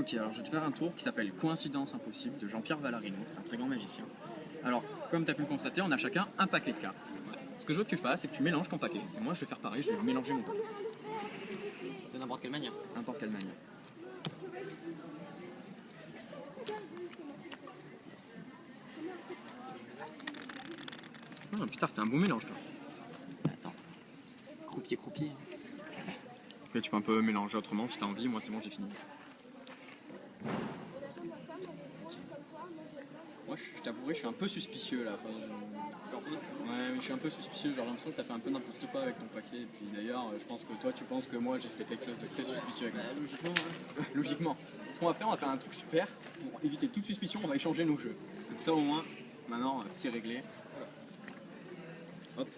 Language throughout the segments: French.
Ok, alors je vais te faire un tour qui s'appelle Coïncidence impossible de Jean-Pierre Valarino, c'est un très grand magicien. Alors, comme tu as pu le constater, on a chacun un paquet de cartes. Ce que je veux que tu fasses, c'est que tu mélanges ton paquet. Et moi, je vais faire pareil, je vais mélanger mon paquet. De n'importe quelle manière. N'importe quelle manière. Oh putain, t'as un bon mélange, toi. Attends. Croupier. Ok, tu peux un peu mélanger autrement si t'as envie. Moi, c'est bon, j'ai fini. Moi, je t'avouerai, je suis un peu suspicieux là. Enfin, ouais, mais je suis un peu suspicieux. J'ai l'impression que t'as fait un peu n'importe quoi avec ton paquet. Et puis d'ailleurs, je pense que toi, tu penses que moi, j'ai fait quelque chose de très suspicieux avec moi. Logiquement, hein. Logiquement. Ce qu'on va faire, on va faire un truc super. Pour éviter toute suspicion, on va échanger nos jeux. Comme ça, au moins, maintenant, c'est réglé. Hop.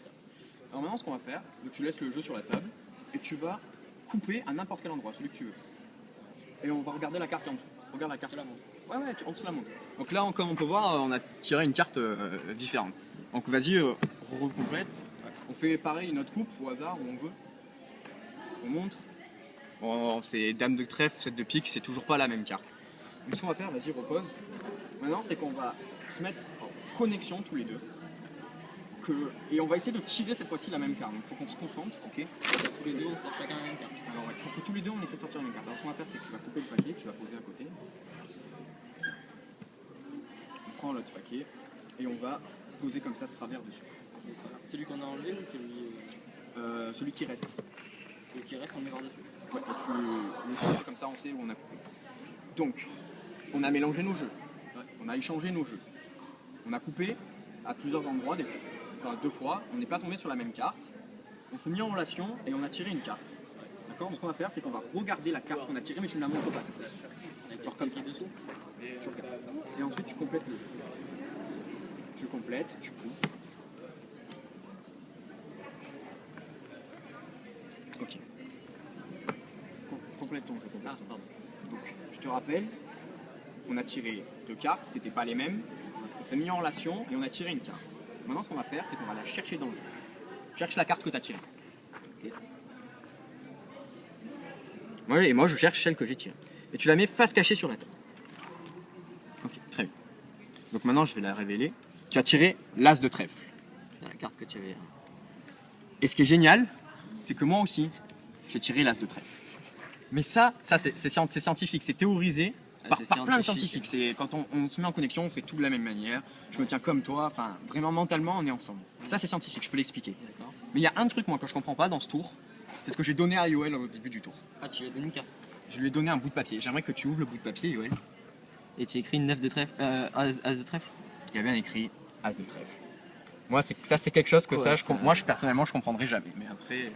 Alors maintenant, ce qu'on va faire, tu laisses le jeu sur la table et tu vas couper à n'importe quel endroit, celui que tu veux. Et on va regarder la carte en dessous. Regarde la carte. Tu la montres. Ouais, en dessous la montre. Donc là, comme on peut voir, on a tiré une carte différente. Donc vas-y, recomplète. On fait pareil, notre coupe au hasard, où on veut. On montre. Bon, c'est dame de trèfle, 7 de pique, c'est toujours pas la même carte. Donc ce qu'on va faire, vas-y, repose. Maintenant, c'est qu'on va se mettre en connexion tous les deux. Et on va essayer de tirer cette fois-ci la même carte. Donc il faut qu'on se concentre, ok? Tous les deux, on sort chacun la même carte. Alors ouais, pour que tous les deux on essaie de sortir la même carte. Alors ce qu'on va faire, c'est que tu vas couper le paquet, tu vas poser à côté. On prend l'autre paquet et on va poser comme ça de travers dessus. Celui qu'on a enlevé ou celui, Celui qui reste. celui qui reste, on le met par-dessus. Ouais, et tu le changes comme ça, on sait où on a coupé. Donc, on a mélangé nos jeux. Ouais, on a échangé nos jeux. On a coupé à plusieurs endroits, enfin, 2 fois. On n'est pas tombé sur la même carte. On s'est mis en relation et on a tiré une carte. D'accord? Donc, ce qu'on va faire, c'est qu'on va regarder la carte qu'on a tirée, mais tu ne la montres pas cette fois-ci. Genre comme ça. Dessous. Tu regardes. Et ensuite, tu complètes le jeu. Tu complètes, tu coupes. Ok. Complète ton jeu. Ah, pardon. Donc, je te rappelle, on a tiré 2 cartes, c'était pas les mêmes. On s'est mis en relation et on a tiré une carte. Maintenant, ce qu'on va faire, c'est qu'on va la chercher dans le jeu. Cherche la carte que tu as tirée. Okay. Ouais, et moi, je cherche celle que j'ai tirée. Et tu la mets face cachée sur la table. Ok, très bien. Donc maintenant, je vais la révéler. Tu as tiré l'as de trèfle. C'est la carte que tu avais. Et ce qui est génial, c'est que moi aussi, j'ai tiré l'as de trèfle. Mais ça c'est scientifique, c'est théorisé par plein de scientifiques. C'est quand on se met en connexion, on fait tout de la même manière. Je me tiens comme toi, enfin vraiment mentalement, on est ensemble. Ça c'est scientifique, je peux l'expliquer. Mais il y a un truc moi que je comprends pas dans ce tour, c'est ce que j'ai donné à Yoel au début du tour. Ah, tu lui as donné une carte. Je lui ai donné un bout de papier. J'aimerais que tu ouvres le bout de papier, Yoel. Et tu as écrit 9 de trèfle, as de trèfle. Il y a bien écrit as de trèfle. Moi, ça c'est quelque chose que ouais, personnellement je comprendrai jamais. Mais après,